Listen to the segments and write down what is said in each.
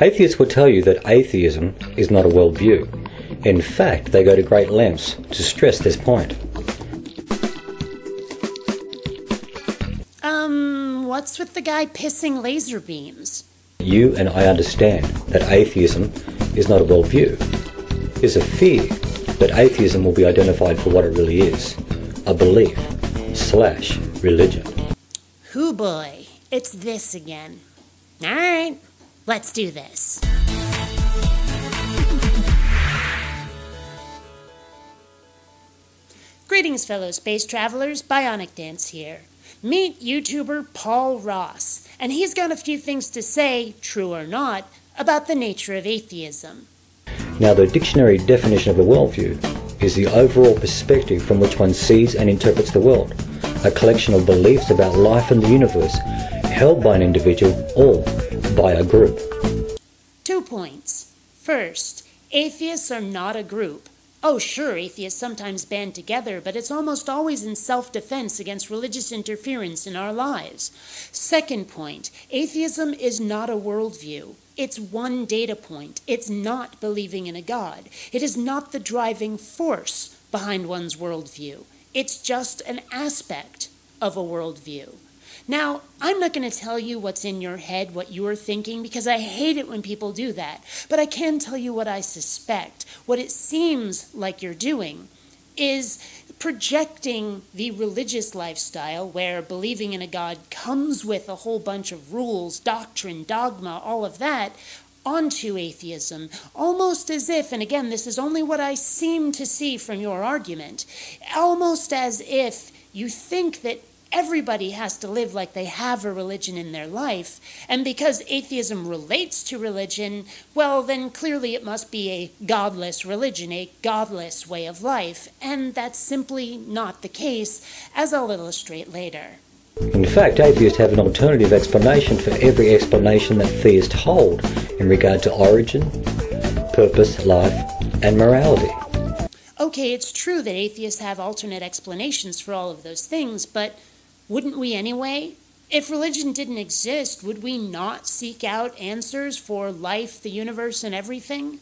Atheists will tell you that atheism is not a worldview. In fact, they go to great lengths to stress this point. What's with the guy pissing laser beams? You and I understand that atheism is not a worldview. There's a fear that atheism will be identified for what it really is, a belief/religion. Hoo boy, it's this again. Alright, let's do this. Greetings, fellow space travelers, BionicDance here. Meet YouTuber Paul Ross, and he's got a few things to say, true or not, about the nature of atheism. Now, the dictionary definition of a worldview is the overall perspective from which one sees and interprets the world, a collection of beliefs about life and the universe, held by an individual or by a group. 2 points. First, atheists are not a group. Oh, sure, atheists sometimes band together, but it's almost always in self-defense against religious interference in our lives. Second point, atheism is not a worldview. It's one data point. It's not believing in a God. It is not the driving force behind one's worldview. It's just an aspect of a worldview. Now, I'm not going to tell you what's in your head, what you're thinking, because I hate it when people do that. But I can tell you what I suspect. What it seems like you're doing is projecting the religious lifestyle where believing in a God comes with a whole bunch of rules, doctrine, dogma, all of that, onto atheism, almost as if, and again, this is only what I seem to see from your argument, almost as if you think that everybody has to live like they have a religion in their life, and because atheism relates to religion, well, then clearly it must be a godless religion, a godless way of life, and that's simply not the case, as I'll illustrate later. In fact, atheists have an alternative explanation for every explanation that theists hold in regard to origin, purpose, life, and morality. Okay, it's true that atheists have alternate explanations for all of those things, but wouldn't we anyway? If religion didn't exist, would we not seek out answers for life, the universe, and everything?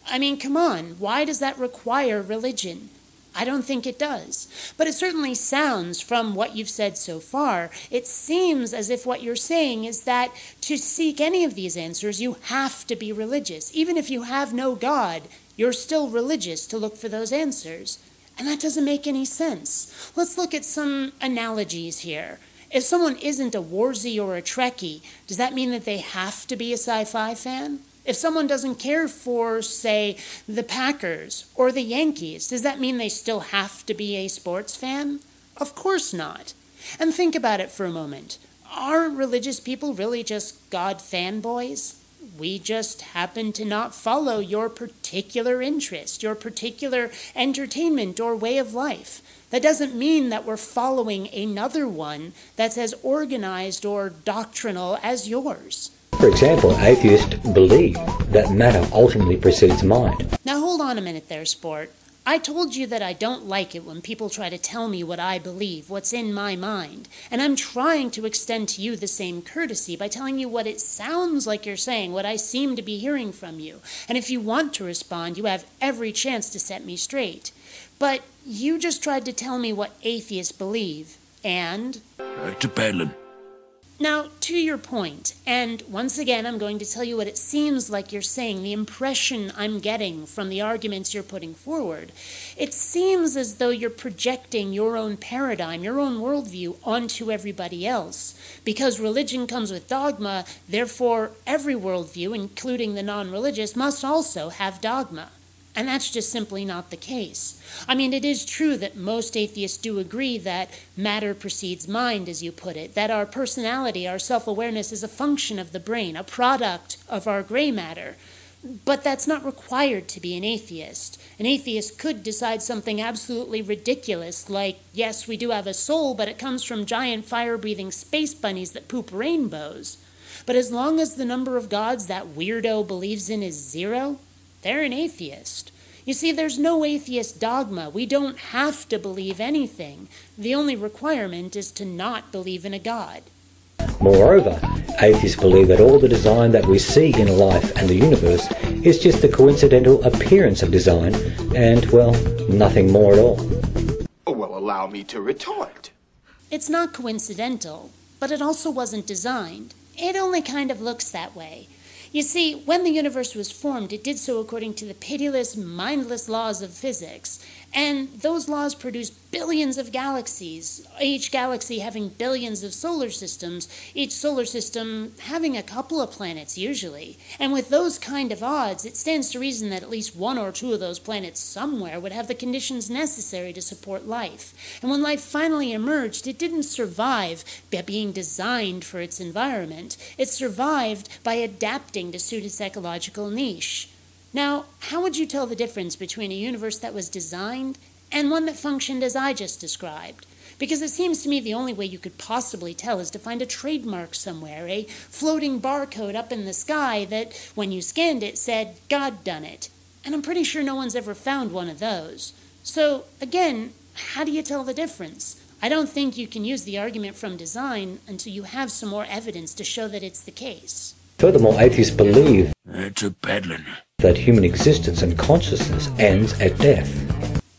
I mean, come on, why does that require religion? I don't think it does. But it certainly sounds, from what you've said so far, it seems as if what you're saying is that to seek any of these answers, you have to be religious. Even if you have no God, you're still religious to look for those answers. And that doesn't make any sense. Let's look at some analogies here. If someone isn't a Warzy or a Trekkie, does that mean that they have to be a sci-fi fan? If someone doesn't care for, say, the Packers or the Yankees, does that mean they still have to be a sports fan? Of course not. And think about it for a moment. Aren't religious people really just God fanboys? We just happen to not follow your particular interest, your particular entertainment or way of life. That doesn't mean that we're following another one that's as organized or doctrinal as yours. For example, atheists believe that matter ultimately precedes mind. Now hold on a minute there, sport. I told you that I don't like it when people try to tell me what I believe, what's in my mind. And I'm trying to extend to you the same courtesy by telling you what it sounds like you're saying, what I seem to be hearing from you. And if you want to respond, you have every chance to set me straight. But you just tried to tell me what atheists believe, and... Japan. Now, to your point, and once again I'm going to tell you what it seems like you're saying, the impression I'm getting from the arguments you're putting forward. It seems as though you're projecting your own paradigm, your own worldview onto everybody else. Because religion comes with dogma, therefore every worldview, including the non-religious, must also have dogma. And that's just simply not the case. I mean, it is true that most atheists do agree that matter precedes mind, as you put it, that our personality, our self-awareness is a function of the brain, a product of our gray matter. But that's not required to be an atheist. An atheist could decide something absolutely ridiculous, like, yes, we do have a soul, but it comes from giant fire-breathing space bunnies that poop rainbows. But as long as the number of gods that weirdo believes in is 0, they're an atheist. You see, there's no atheist dogma. We don't have to believe anything. The only requirement is to not believe in a God. Moreover, atheists believe that all the design that we see in life and the universe is just a coincidental appearance of design and, well, nothing more at all. Well, allow me to retort. It's not coincidental, but it also wasn't designed. It only kind of looks that way. You see, when the universe was formed, it did so according to the pitiless, mindless laws of physics. And those laws produce billions of galaxies, each galaxy having billions of solar systems, each solar system having a couple of planets usually. And with those kind of odds, it stands to reason that at least one or two of those planets somewhere would have the conditions necessary to support life. And when life finally emerged, it didn't survive by being designed for its environment. It survived by adapting to suit its ecological niche. Now, how would you tell the difference between a universe that was designed and one that functioned as I just described? Because it seems to me the only way you could possibly tell is to find a trademark somewhere, a floating barcode up in the sky that, when you scanned it, said, God done it. And I'm pretty sure no one's ever found one of those. So, again, how do you tell the difference? I don't think you can use the argument from design until you have some more evidence to show that it's the case. Furthermore, atheists believe That's a peddling. that human existence and consciousness ends at death.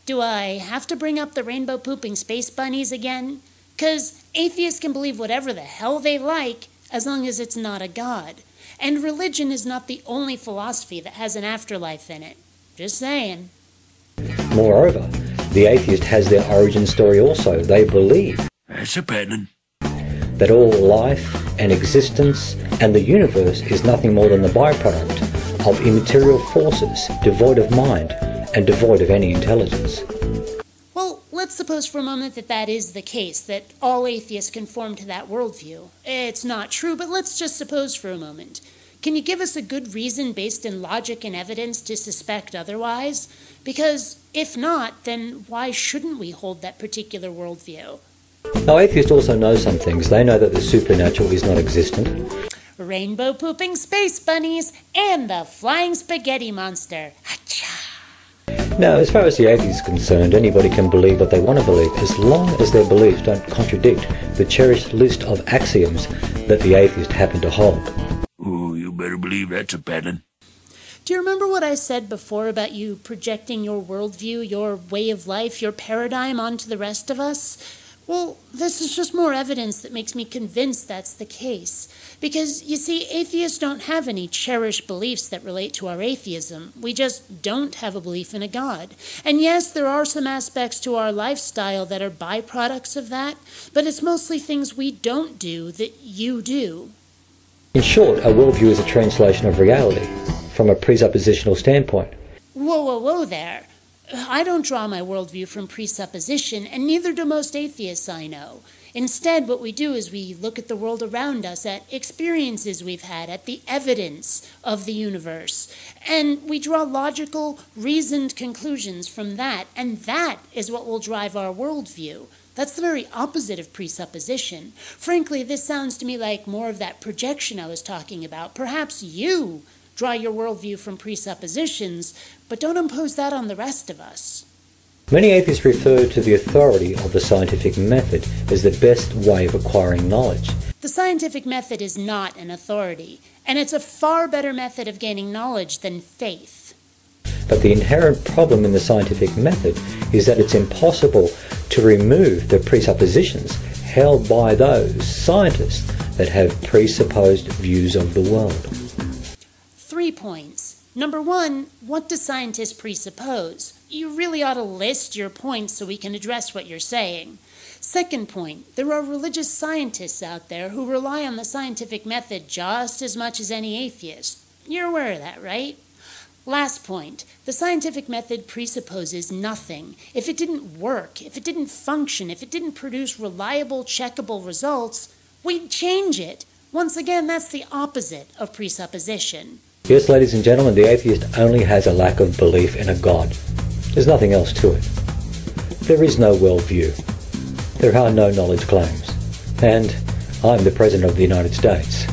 Do I have to bring up the rainbow-pooping space bunnies again? 'Cause atheists can believe whatever the hell they like as long as it's not a god. And religion is not the only philosophy that has an afterlife in it. Just saying. Moreover, the atheist has their origin story also. They believe That's a peddling. that all life and existence and the universe is nothing more than the byproduct of immaterial forces devoid of mind and devoid of any intelligence. Well, let's suppose for a moment that that is the case, that all atheists conform to that worldview. It's not true, but let's just suppose for a moment. Can you give us a good reason based in logic and evidence to suspect otherwise? Because if not, then why shouldn't we hold that particular worldview? Now, atheists also know some things. They know that the supernatural is not existent. Rainbow-pooping space bunnies and the flying spaghetti monster. Achoo! Now, as far as the atheist is concerned, anybody can believe what they want to believe, as long as their beliefs don't contradict the cherished list of axioms that the atheist happen to hold. Oh, you better believe that's a peddling. Do you remember what I said before about you projecting your worldview, your way of life, your paradigm onto the rest of us? Well, this is just more evidence that makes me convinced that's the case. Because, you see, atheists don't have any cherished beliefs that relate to our atheism. We just don't have a belief in a God. And yes, there are some aspects to our lifestyle that are byproducts of that, but it's mostly things we don't do that you do. In short, a worldview is a translation of reality from a presuppositional standpoint. Whoa there. I don't draw my worldview from presupposition, and neither do most atheists I know. Instead, what we do is we look at the world around us, at experiences we've had, at the evidence of the universe, and we draw logical, reasoned conclusions from that, and that is what will drive our worldview. That's the very opposite of presupposition. Frankly, this sounds to me like more of that projection I was talking about. Perhaps you draw your worldview from presuppositions, but don't impose that on the rest of us. Many atheists refer to the authority of the scientific method as the best way of acquiring knowledge. The scientific method is not an authority, and it's a far better method of gaining knowledge than faith. But the inherent problem in the scientific method is that it's impossible to remove the presuppositions held by those scientists that have presupposed views of the world. 3 points. Number 1, what do scientists presuppose? You really ought to list your points so we can address what you're saying. Second point, there are religious scientists out there who rely on the scientific method just as much as any atheist. You're aware of that, right? Last point, the scientific method presupposes nothing. If it didn't work, if it didn't function, if it didn't produce reliable, checkable results, we'd change it. Once again, that's the opposite of presupposition. Yes, ladies and gentlemen, the atheist only has a lack of belief in a God. There's nothing else to it. There is no worldview. There are no knowledge claims. And I'm the President of the United States.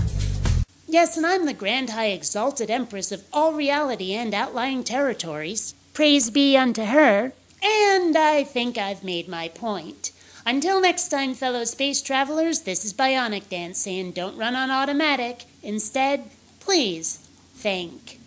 Yes, and I'm the Grand High Exalted Empress of all reality and outlying territories. Praise be unto her. And I think I've made my point. Until next time, fellow space travelers, this is BionicDance saying don't run on automatic. Instead, please think.